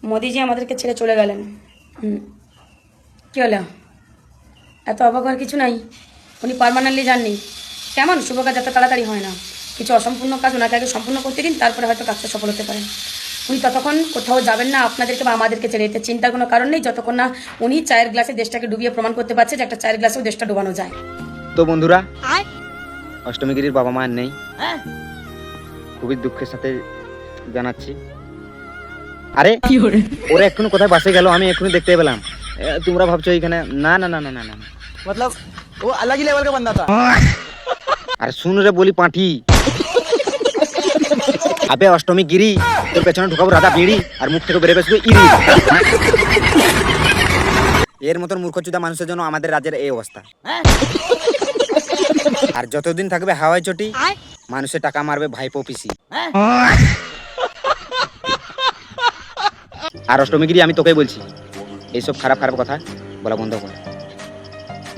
মোদিজি আমাদেরকে ছেড়ে চলে গেলেন। কী হলো, এত অবাক হওয়ার কিছু নাই। উনি পার্মানেন্টলি যাননি। কেমন শুভ কাজ এত তাড়াতাড়ি হয় না, কিছু অসম্পূর্ণ কাজ ওনাকে আগে সম্পূর্ণ করতে দিন, তারপরে হয়তো কাজটা সফল হতে পারেন। উনি ততক্ষণ কোথাও যাবেন না আপনাদেরকে বা আমাদেরকে ছেড়ে যেতে। চিন্তার কোনো কারণ নেই যতক্ষণ না উনি চায়ের গ্লাসে দেশটাকে ডুবিয়ে প্রমাণ করতে পারছে যে একটা চায়ের গ্লাসেও দেশটা ডুবানো যায়। তো বন্ধুরা, অষ্টমীগিরির বাবা মায়ের নেই, খুবই দুঃখের সাথে জানাচ্ছি। আরে ওরা এক্ষুনি কোথায় বাসে গেল, আমি এক্ষুনি দেখতে পেলাম। তোমরা ভাবছো এখানে? না না না না না না, मतलब वो अलग ही लेवल का बंदा था। আরে শুন রে বলি পাঁঠি, আবে অষ্টমী গিরি, তোর পেছনে ঢুকাবো রাধা বিড়ি আর মুখ থেকে বেরোবে শুধু ইরি। এর মতন মূর্খচুদা মানুষের জন্য আমাদের রাজ্যের এই অবস্থা। আর যতদিন থাকবে হাওয়াই চটি, মানুষের টাকা মারবে ভাইপো পিসি। আর অষ্টমীগিরি, আমি তোকেই বলছি, এইসব খারাপ খারাপ কথা বলা বন্ধ কর,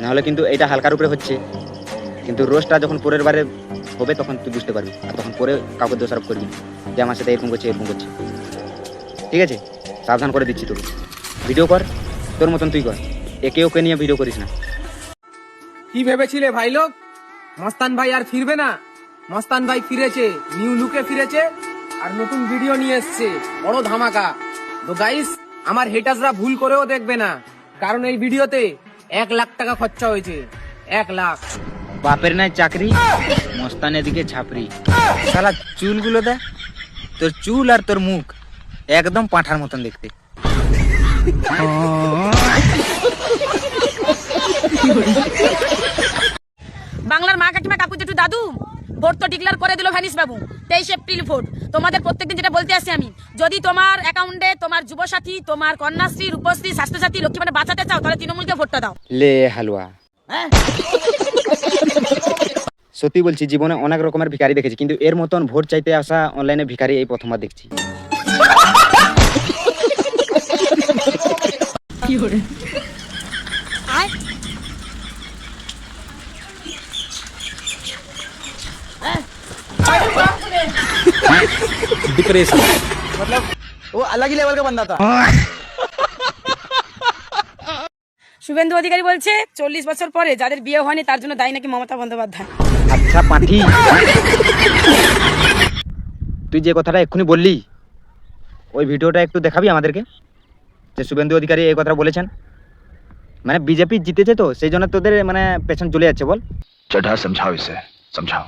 নাহলে কিন্তু এটা হালকার উপরে হচ্ছে, কিন্তু রোজটা যখন পরের বারে হবে তখন তুই বুঝতে পারবি, আর তখন পরে কাউকে দোষারোপ করবি যে আমার সাথে এরকম করছে এরকম করছে। ঠিক আছে, সাবধান করে দিচ্ছি তোকে। ভিডিও কর, তোর মতন তুই কর, একে ওকে নিয়ে ভিডিও করিস না। কি ভেবেছিলে ভাই লোক, মস্তান ভাই আর ফিরবে না? মস্তান ভাই ফিরেছে, নিউ লুকে ফিরেছে, আর নতুন ভিডিও নিয়ে এসছে, বড় ধামাকা। তো গাইস, আমার হেটার্সরা ভুল করেও দেখবে না, কারণ এই ভিডিওতে 1 লাখ টাকা খরচা হয়েছে। 1 লাখ। বাপের নাই চাকরি, মস্তানের দিকে ঝাপড়ি। শালা চুলগুলো দে, তোর চুল আর তোর মুখ একদম পাঁঠার মতন দেখতে। বাংলার মা কাকিমা কাকু জেঠু দাদু ভোট তো ডিক্লেয়ার করে দিল ভ্যানিস বাবু। 23 এপ্রিল ভোট। তোমাদের প্রত্যেকদিন যেটা বলতে আসছি আমি, যদি তোমার অ্যাকাউন্টে তোমার যুবসাথী, তোমার কন্যাশ্রী, রূপশ্রী, স্বাস্থ্যসাথী, লক্ষ্মী মানে বাঁচাতে চাও, তাহলে তৃণমূলকে ভোটটা দাও। লে হালুয়া। সত্যি বলছি, জীবনে অনেক রকমের ভিখারি দেখেছি, কিন্তু এর মতন ভোট চাইতে আসা অনলাইনে ভিখারি এই প্রথমবার দেখছি। डिप्रेशन, मतलब वो अलग ही लेवल का बंदा था। শুভেন্দু অধিকারী বলছে 40 বছর পরে যাদের বিয়ে হয়নি তার জন্য দায়ী নাকি মমতা বন্দ্যোপাধ্যায়। আচ্ছা পাঠি, তুই যে কথাটা এক্ষুনি বললি, ওই ভিডিওটা একটু দেখাবি আমাদেরকে, যে শুভেন্দু অধিকারী এই কথা বলেছেন। মানে বিজেপি জিতেছে তো সেই জন্য তোদের মানে পেছন চলে যাচ্ছে বল। चढ़ा समझाओ इसे समझाओ।